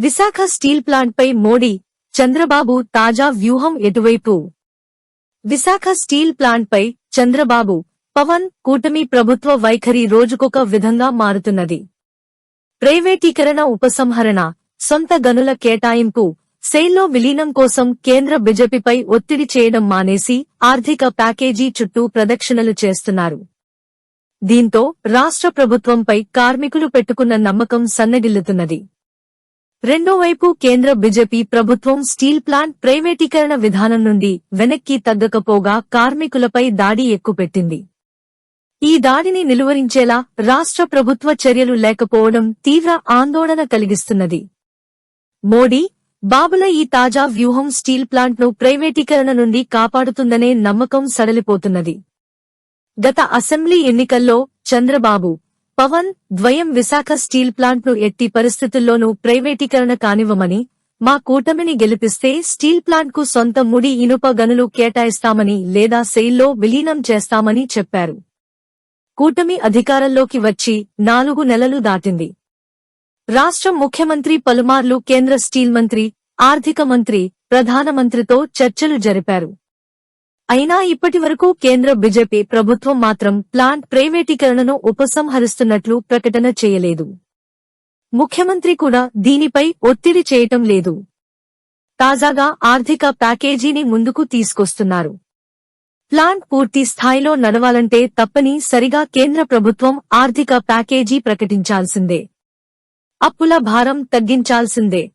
Visakha steel ప్లాంట్పై Modi, Chandrababu తాజా వ్యూహం ఎటువైపు? విశాఖ స్టీల్ ప్లాంట్పై చంద్రబాబు, పవన్ కూటమి ప్రభుత్వ వైఖరి రోజుకొక విధంగా మారుతున్నది. ప్రైవేటీకరణ, ఉపసంహరణ, సొంత గనుల కేటాయింపు, సెయిల్లో విలీనం కోసం కేంద్ర బీజేపీపై ఒత్తిడి చేయడం మానేసి ఆర్థిక ప్యాకేజీ చుట్టూ ప్రదక్షిణలు చేస్తున్నారు. దీంతో రాష్ట్ర ప్రభుత్వంపై కార్మికులు పెట్టుకున్న నమ్మకం సన్నగిల్లుతున్నది. రెండోవైపు కేంద్ర బీజేపీ ప్రభుత్వం స్టీల్ ప్లాంట్ ప్రైవేటీకరణ విధానం నుండి వెనక్కి తగ్గకపోగా కార్మికులపై దాడి ఎక్కుపెట్టింది. ఈ దాడిని నిలువరించేలా రాష్ట్ర ప్రభుత్వ చర్యలు లేకపోవడం తీవ్ర ఆందోళన కలిగిస్తున్నది. మోడీ, బాబుల ఈ తాజా వ్యూహం స్టీల్ ప్లాంట్ను ప్రైవేటీకరణ నుండి కాపాడుతుందనే నమ్మకం సడలిపోతున్నది. గత అసెంబ్లీ ఎన్నికల్లో చంద్రబాబు, పవన్ ద్వయం విశాఖ స్టీల్ ప్లాంట్ను ఎట్టి పరిస్థితుల్లోనూ ప్రైవేటీకరణ కానివ్వమని, మా కూటమిని గెలిపిస్తే స్టీల్ ప్లాంట్కు సొంత ముడి ఇనుప గనులు కేటాయిస్తామని లేదా సెయిల్లో విలీనం చేస్తామని చెప్పారు. కూటమి అధికారంలోకి వచ్చి 4 నెలలు దాటింది. రాష్ట్ర ముఖ్యమంత్రి పలుమార్లు కేంద్ర స్టీల్ మంత్రి, ఆర్థిక మంత్రి, ప్రధానమంత్రితో చర్చలు జరిపారు. అయినా ఇప్పటివరకు కేంద్ర బీజేపీ ప్రభుత్వం మాత్రం ప్లాంట్ ప్రైవేటీకరణను ఉపసంహరిస్తున్నట్లు ప్రకటన చేయలేదు. ముఖ్యమంత్రి కూడా దీనిపై ఒత్తిడి చేయటం లేదు. తాజాగా ఆర్థిక ప్యాకేజీని ముందుకు తీసుకొస్తున్నారు. ప్లాంట్ పూర్తి స్థాయిలో నడవాలంటే తప్పని సరిగా కేంద్ర ప్రభుత్వం ఆర్థిక ప్యాకేజీ ప్రకటించాల్సిందే. అప్పుల భారం తగ్గించాల్సిందే.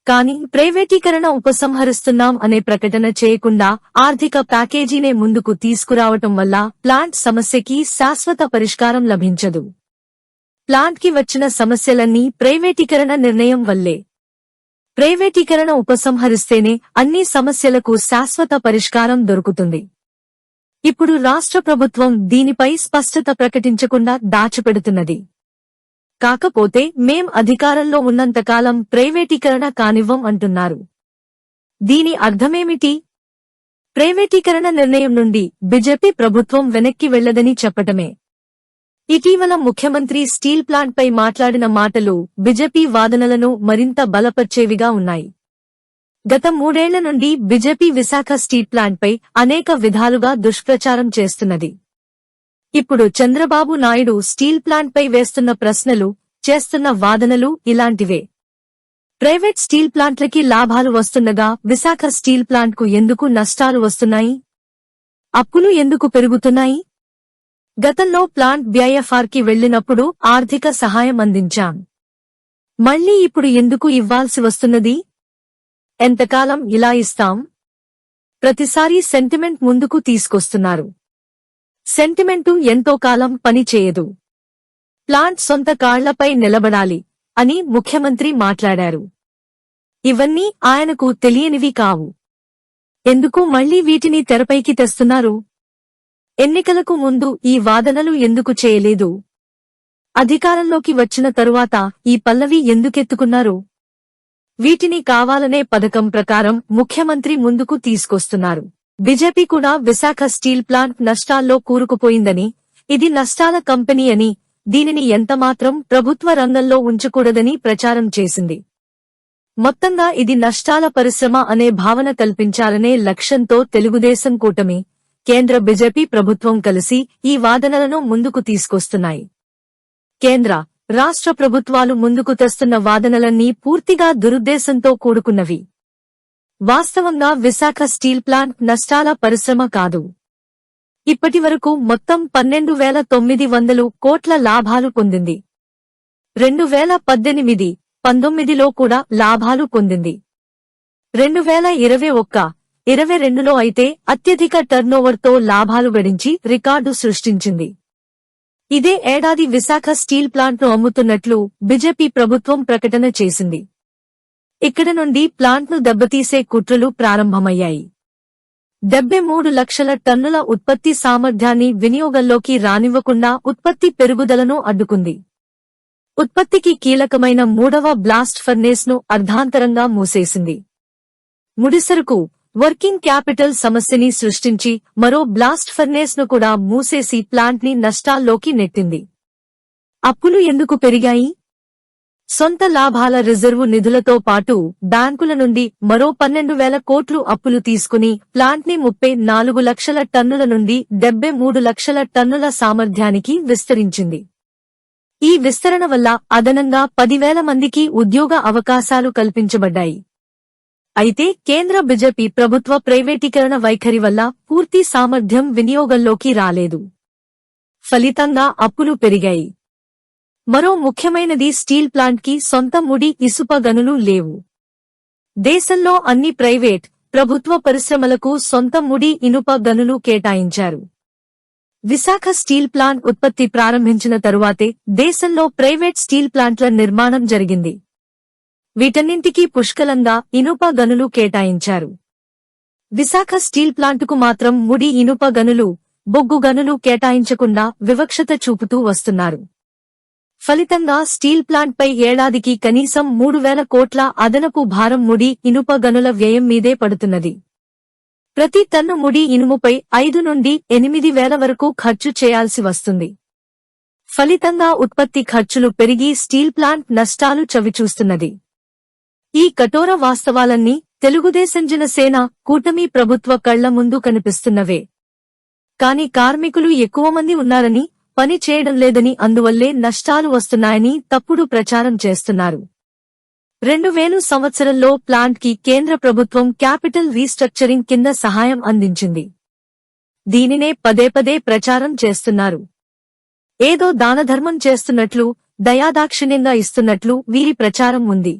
కానీ ప్రైవేటీకరణ ఉపసంహరిస్తున్నాం అనే ప్రకటన చేయకుండా ఆర్థిక ప్యాకేజీనే ముందుకు తీసుకురావటం వల్ల ప్లాంట్ సమస్యకి శాశ్వత పరిష్కారం లభించదు. ప్లాంట్కి వచ్చిన సమస్యలన్నీ ప్రైవేటీకరణ నిర్ణయం వల్లే. ప్రైవేటీకరణ ఉపసంహరిస్తేనే అన్ని సమస్యలకు శాశ్వత పరిష్కారం దొరుకుతుంది. ఇప్పుడు రాష్ట్ర ప్రభుత్వం దీనిపై స్పష్టత ప్రకటించకుండా దాచిపెడుతున్నది. కాకపోతే మేం అధికారంలో ఉన్నంతకాలం ప్రైవేటీకరణ కానివ్వం అంటున్నారు. దీని అర్థమేమిటి? ప్రైవేటీకరణ నిర్ణయం నుండి బీజేపీ ప్రభుత్వం వెనక్కి వెళ్లదని చెప్పటమే. ఇటీవల ముఖ్యమంత్రి స్టీల్ ప్లాంట్పై మాట్లాడిన మాటలు బీజేపీ వాదనలను మరింత బలపర్చేవిగా ఉన్నాయి. గత 3 ఏళ్ల నుండి బీజేపీ విశాఖ స్టీల్ ప్లాంట్పై అనేక విధాలుగా దుష్ప్రచారం చేస్తున్నది. ఇప్పుడు చంద్రబాబు నాయుడు స్టీల్ ప్లాంట్పై వేస్తున్న ప్రశ్నలు, చేస్తున్న వాదనలు ఇలాంటివే. ప్రైవేట్ స్టీల్ ప్లాంట్లకి లాభాలు వస్తుండగా విశాఖ స్టీల్ ప్లాంట్కు ఎందుకు నష్టాలు వస్తున్నాయి? అప్పులు ఎందుకు పెరుగుతున్నాయి? గతంలో ప్లాంట్ BIFRకి వెళ్లినప్పుడు ఆర్థిక సహాయం అందించాం. మళ్లీ ఇప్పుడు ఎందుకు ఇవ్వాల్సి వస్తున్నది? ఎంతకాలం ఇలా ఇస్తాం? ప్రతిసారీ సెంటిమెంట్ ముందుకు తీసుకొస్తున్నారు. సెంటిమెంటు ఎంతో కాలం పని చేయదు. ప్లాంట్ సొంత కాళ్లపై నిలబడాలి అని ముఖ్యమంత్రి మాట్లాడారు. ఇవన్నీ ఆయనకు తెలియనివి కావు. ఎందుకు మళ్లీ వీటిని తెరపైకి తెస్తున్నారు? ఎన్నికలకు ముందు ఈ వాదనలు ఎందుకు చేయలేదు? అధికారంలోకి వచ్చిన తరువాత ఈ పల్లవి ఎందుకెత్తుకున్నారు? వీటిని కావాలనే పథకం ప్రకారం ముఖ్యమంత్రి ముందుకు తీసుకొస్తున్నారు. బీజేపీ కూడా విశాఖ స్టీల్ ప్లాంట్ నష్టాల్లో కూరుకుపోయిందని, ఇది నష్టాల కంపెనీ అని, దీనిని ఎంతమాత్రం ప్రభుత్వ రంగంలో ఉంచకూడదని ప్రచారం చేసింది. మొత్తంగా ఇది నష్టాల పరిశ్రమ అనే భావన కల్పించాలనే లక్ష్యంతో తెలుగుదేశం కూటమి, కేంద్ర బీజేపీ ప్రభుత్వం కలిసి ఈ వాదనలను ముందుకు తీసుకొస్తున్నాయి. కేంద్ర, రాష్ట్ర ప్రభుత్వాలు ముందుకు తెస్తున్న వాదనలన్నీ పూర్తిగా దురుద్దేశంతో కూడుకున్నవి. వాస్తవంగా విశాఖ స్టీల్ ప్లాంట్ నష్టాల పరిశ్రమ కాదు. ఇప్పటివరకు మొత్తం 12,900 కోట్ల లాభాలు పొందింది. 2018, 19లో కూడా లాభాలు పొందింది. 2021, 22లో అయితే అత్యధిక టర్నోవర్తో లాభాలు గడించి రికార్డు సృష్టించింది. ఇదే ఏడాది విశాఖ స్టీల్ ప్లాంట్ను అమ్ముతున్నట్లు బీజేపీ ప్రభుత్వం ప్రకటన చేసింది. ఇక్కడ నుండి ప్లాంట్ను దెబ్బతీసే కుట్రలు ప్రారంభమయ్యాయి. 73 లక్షల టన్నుల ఉత్పత్తి సామర్థ్యాన్ని వినియోగంలోకి రానివ్వకుండా ఉత్పత్తి పెరుగుదలను అడ్డుకుంది. ఉత్పత్తికి కీలకమైన 3వ బ్లాస్ట్ ఫర్నేస్ను అర్ధాంతరంగా మూసేసింది. ముడిసరుకు, వర్కింగ్ క్యాపిటల్ సమస్యని సృష్టించి మరో బ్లాస్ట్ ఫర్నేస్ను కూడా మూసేసి ప్లాంట్ని నష్టాల్లోకి నెట్టింది. అప్పులు ఎందుకు పెరిగాయి? సొంత లాభాల రిజర్వు నిధులతో పాటు బ్యాంకుల నుండి మరో 12,000 కోట్లు అప్పులు తీసుకుని ప్లాంట్ని 34 లక్షల టన్నుల నుండి 73 లక్షల టన్నుల సామర్థ్యానికి విస్తరించింది. ఈ విస్తరణ వల్ల అదనంగా 10,000 మందికి ఉద్యోగ అవకాశాలు కల్పించబడ్డాయి. అయితే కేంద్ర బీజేపీ ప్రభుత్వ ప్రైవేటీకరణ వైఖరి వల్ల పూర్తి సామర్థ్యం వినియోగంలోకి రాలేదు. ఫలితంగా అప్పులు పెరిగాయి. మరో ముఖ్యమైనది స్టీల్ ప్లాంట్కి సొంత ముడి ఇసుక గనులు లేవు. దేశంలో అన్ని ప్రైవేట్, ప్రభుత్వ పరిశ్రమలకు సొంత ముడి ఇనుప గనులు కేటాయించారు. విశాఖ స్టీల్ ప్లాంట్ ఉత్పత్తి ప్రారంభించిన తరువాతే దేశంలో ప్రైవేట్ స్టీల్ ప్లాంట్ల నిర్మాణం జరిగింది. వీటన్నింటికీ పుష్కలంగా ఇనుప గనులు కేటాయించారు. విశాఖ స్టీల్ ప్లాంటుకు మాత్రం ముడి ఇనుప గనులు, బొగ్గు గనులు కేటాయించకుండా వివక్షత చూపుతూ వస్తున్నారు. ఫలితంగా స్టీల్ ప్లాంట్పై ఏడాదికి కనీసం 3,000 కోట్ల అదనపు భారం ముడి ఇనుప గనుల వ్యయం మీదే పడుతున్నది. ప్రతి టన్ను ముడి ఇనుముపై 5 నుండి 8,000 వరకు ఖర్చు చేయాల్సి వస్తుంది. ఫలితంగా ఉత్పత్తి ఖర్చులు పెరిగి స్టీల్ ప్లాంట్ నష్టాలు చవిచూస్తున్నది. ఈ కఠోర వాస్తవాలన్నీ తెలుగుదేశం జనసేన కూటమి ప్రభుత్వ కళ్ల ముందు కనిపిస్తున్నవే. కాని కార్మికులు ఎక్కువ మంది ఉన్నారని, పని చేయడం లేదని, అందువల్లే నష్టాలు వస్తున్నాయని తప్పుడు ప్రచారం చేస్తున్నారు. 2000 సంవత్సరంలో ప్లాంట్కి కేంద్ర ప్రభుత్వం క్యాపిటల్ రీస్ట్రక్చరింగ్ కింద సహాయం అందించింది. దీనినే పదే పదే ప్రచారం చేస్తున్నారు. ఏదో దానధర్మం చేస్తున్నట్లు, దయాదాక్షిణ్యంగా ఇస్తున్నట్లు వీరి ప్రచారం ఉంది.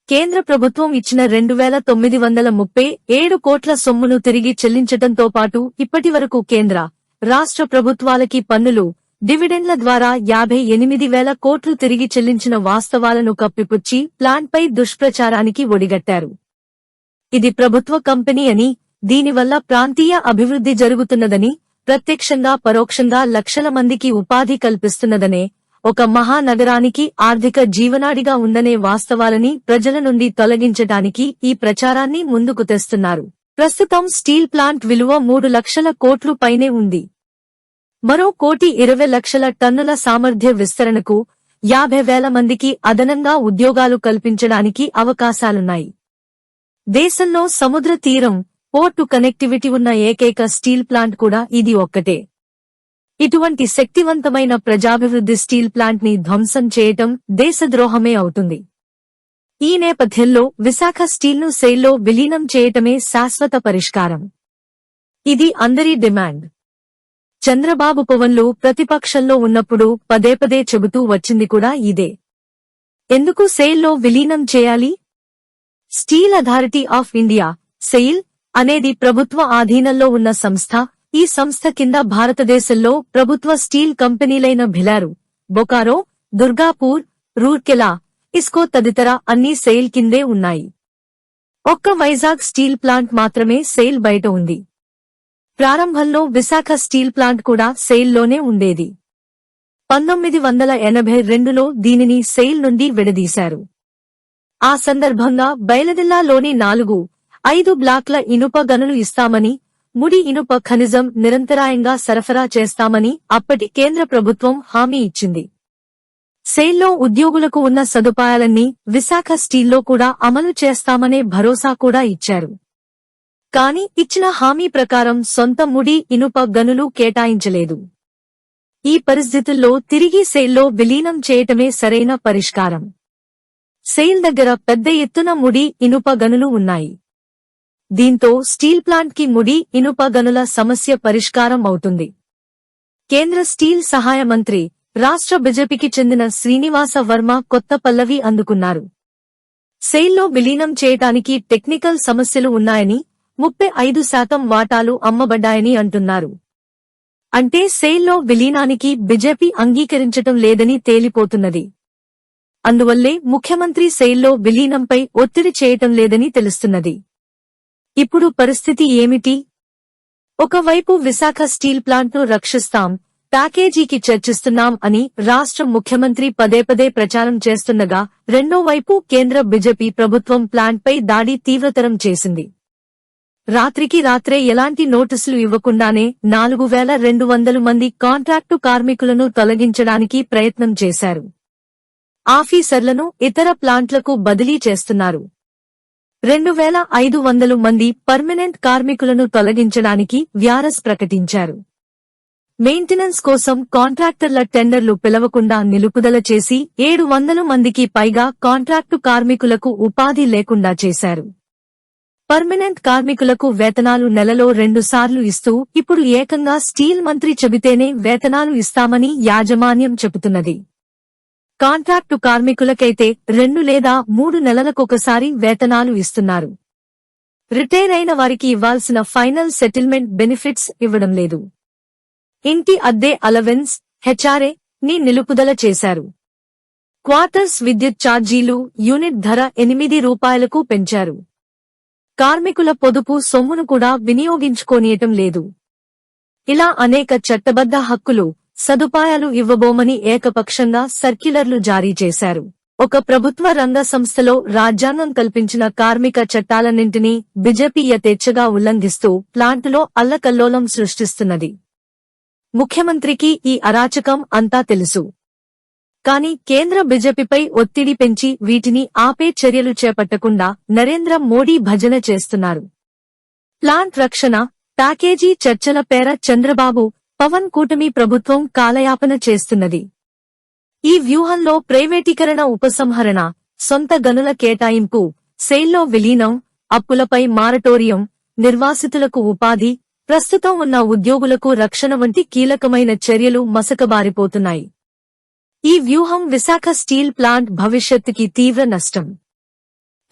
కేంద్ర ప్రభుత్వం ఇచ్చిన 2,937 కోట్ల సొమ్మును తిరిగి చెల్లించటంతో పాటు ఇప్పటివరకు కేంద్ర, రాష్ట్ర ప్రభుత్వాలకి పన్నులు, డివిడెండ్ల ద్వారా 58,000 కోట్లు తిరిగి చెల్లించిన వాస్తవాలను కప్పిపుచ్చి ప్లాంట్పై దుష్ప్రచారానికి ఒడిగట్టారు. ఇది ప్రభుత్వ కంపెనీ అని, దీనివల్ల ప్రాంతీయ అభివృద్ధి జరుగుతున్నదని, ప్రత్యక్షంగా పరోక్షంగా లక్షల మందికి ఉపాధి కల్పిస్తున్నదనే, ఒక మహానగరానికి ఆర్థిక జీవనాడిగా ఉందనే వాస్తవాలని ప్రజల నుండి తొలగించటానికి ఈ ప్రచారాన్ని ముందుకు తెస్తున్నారు. ప్రస్తుతం స్టీల్ ప్లాంట్ విలువ 3 లక్షల కోట్లు పైనే ఉంది. మరో 1,20,00,000 టన్నుల సామర్థ్య విస్తరణకు 50,000 మందికి అదనంగా ఉద్యోగాలు కల్పించడానికి అవకాశాలున్నాయి. దేశంలో సముద్ర తీరం, పోర్టు కనెక్టివిటీ ఉన్న ఏకైక స్టీల్ ప్లాంట్ కూడా ఇది ఒక్కటే. ఇటువంటి శక్తివంతమైన ప్రజాభివృద్ధి స్టీల్ ప్లాంట్ని ధ్వంసం చేయటం దేశద్రోహమే అవుతుంది. ఈ నేపథ్యంలో విశాఖ స్టీల్ను సెయిల్లో విలీనం చేయటమే శాశ్వత పరిష్కారం. ఇది అందరి డిమాండ్. చంద్రబాబు పవన్లు ప్రతిపక్షంలో ఉన్నప్పుడు పదే పదే చెబుతూ వచ్చింది కూడా ఇదే. ఎందుకు సెయిల్లో విలీనం చేయాలి? Steel authority of India, SAIL అనేది ప్రభుత్వ ఆధీనంలో ఉన్న సంస్థ. ఈ సంస్థ కింద భారతదేశంలో ప్రభుత్వ స్టీల్ కంపెనీలైన భిలారు, బొకారో, దుర్గాపూర్, రూర్కెలా, ఇస్కో తదితర అన్ని సెయిల్ కిందే ఉన్నాయి. ఒక్క వైజాగ్ స్టీల్ ప్లాంట్ మాత్రమే సెయిల్ బయట ఉంది. ప్రారంభంలో విశాఖ స్టీల్ ప్లాంట్ కూడా సెయిల్లోనే ఉండేది. 1982లో దీనిని సెయిల్ నుండి విడదీశారు. ఆ సందర్భంగా బయలదిల్లాలోని 4-5 బ్లాక్ల ఇనుప గనులు ఇస్తామని, ముడి ఇనుప ఖనిజం నిరంతరాయంగా సరఫరా చేస్తామని అప్పటి కేంద్ర ప్రభుత్వం హామీ ఇచ్చింది. సెయిల్లో ఉద్యోగులకు ఉన్న సదుపాయాలన్నీ విశాఖ స్టీల్లో కూడా అమలు చేస్తామనే భరోసా కూడా ఇచ్చారు. కాని ఇచ్చిన హామీ ప్రకారం సొంత ముడి ఇనుప గనులు కేటాయించలేదు. ఈ పరిస్థితుల్లో తిరిగి సెయిల్లో విలీనం చేయటమే సరైన పరిష్కారం. సెయిల్ దగ్గర పెద్ద ఎత్తున ముడి ఇనుప గనులు ఉన్నాయి. దీంతో స్టీల్ ప్లాంట్కి ముడి ఇనుప గనుల సమస్య పరిష్కారం అవుతుంది. కేంద్ర స్టీల్ సహాయ మంత్రి, రాష్ట్ర బీజేపీకి చెందిన శ్రీనివాస వర్మ కొత్త పల్లవి అందుకున్నారు. సెయిల్లో విలీనం చేయటానికి టెక్నికల్ సమస్యలు ఉన్నాయని, 35% వాటాలు అమ్మబడ్డాయని అంటున్నారు. అంటే సెయిల్లో విలీనానికి బీజేపీ అంగీకరించటం లేదని తేలిపోతున్నది. అందువల్లే ముఖ్యమంత్రి సెయిల్లో విలీనంపై ఒత్తిడి చేయటం లేదని తెలుస్తున్నది. ఇప్పుడు పరిస్థితి ఏమిటి? ఒకవైపు విశాఖ స్టీల్ ప్లాంట్ను రక్షిస్తాం, ప్యాకేజీకి చర్చిస్తున్నాం అని రాష్ట్ర ముఖ్యమంత్రి పదే పదే ప్రచారం చేస్తుండగా, రెండో వైపు కేంద్ర బీజేపీ ప్రభుత్వం ప్లాంట్పై దాడి తీవ్రతరం చేసింది. రాత్రికి రాత్రే ఎలాంటి నోటీసులు ఇవ్వకుండానే 4,200 మంది కాంట్రాక్టు కార్మికులను తొలగించడానికి ప్రయత్నం చేశారు. ఆఫీసర్లను ఇతర ప్లాంట్లకు బదిలీ చేస్తున్నారు. 2500 మంది పర్మనెంట్ కార్మికులను తొలగించడానికి వ్యారస్ ప్రకటించారు. మెయింటెనెన్స్ కోసం కాంట్రాక్టర్ల టెండర్లు పిలవకుండా నిలుపుదల చేసి 700 మందికి పైగా కాంట్రాక్టు కార్మికులకు ఉపాధి లేకుండా చేశారు. పర్మనెంట్ కార్మికులకు వేతనాలు నెలలో 2 సార్లు ఇస్తూ ఇప్పుడు ఏకంగా స్టీల్ మంత్రి చెబితేనే వేతనాలు ఇస్తామని యాజమాన్యం చెబుతున్నది. కాంట్రాక్టు కార్మికులకైతే 2 లేదా 3 నెలలకొకసారి వేతనాలు ఇస్తున్నారు. రిటైర్ అయిన వారికి ఇవ్వాల్సిన ఫైనల్ సెటిల్మెంట్ బెనిఫిట్స్ ఇవ్వడం లేదు. ఇంటి అద్దె అలవెన్స్ హెచ్ఆర్ఏ ని నిలుపుదల చేశారు. క్వార్టర్స్ విద్యుత్ ఛార్జీలు యూనిట్ ధర 8 రూపాయలకు పెంచారు. కార్మికుల పొదుపు సొమ్మును కూడా వినియోగించుకోనియటం లేదు. ఇలా అనేక చట్టబద్ధ హక్కులు, సదుపాయాలు ఇవ్వబోమని ఏకపక్షంగా సర్క్యులర్లు జారీ చేశారు. ఒక ప్రభుత్వ రంగ సంస్థలో రాజ్యాంగం కల్పించిన కార్మిక చట్టాలన్నింటినీ బీజేపీ యథేచ్ఛగా ఉల్లంఘిస్తూ ప్లాంటులో అల్లకల్లోలం సృష్టిస్తున్నది. ముఖ్యమంత్రికి ఈ అరాచకం అంతా తెలుసు. కానీ కేంద్ర బీజేపీపై ఒత్తిడి పెంచి వీటిని ఆపే చర్యలు చేపట్టకుండా నరేంద్ర మోడీ భజన చేస్తున్నారు. ప్లాంట్ రక్షణ ప్యాకేజీ చర్చల పేర చంద్రబాబు, పవన్ కూటమి ప్రభుత్వం కాలయాపన చేస్తున్నది. ఈ వ్యూహంలో ప్రైవేటీకరణ, ఉపసంహరణ, సొంత గనుల కేటాయింపు, సెయిల్లో విలీనం, అప్పులపై మారటోరియం, నిర్వాసితులకు ఉపాధి, ప్రస్తుతం ఉన్న ఉద్యోగులకు రక్షణ వంటి కీలకమైన చర్యలు మసకబారిపోతున్నాయి. ఈ వ్యూహం విశాఖ స్టీల్ ప్లాంట్ భవిష్యత్తుకి తీవ్ర నష్టం.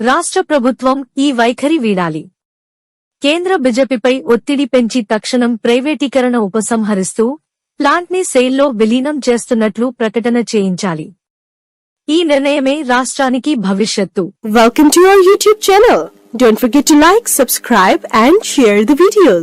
రాష్ట్ర ప్రభుత్వం ఈ వైఖరి వీడాలి. కేంద్ర బీజేపీపై ఒత్తిడి పెంచి తక్షణం ప్రైవేటీకరణ ఉపసంహరిస్తూ ప్లాంట్ని సెయిల్లో విలీనం చేస్తున్నట్లు ప్రకటన చేయించాలి. ఈ నిర్ణయమే రాష్ట్రానికి భవిష్యత్తు. Welcome to our YouTube channel. Don't forget to like, subscribe and share the videos.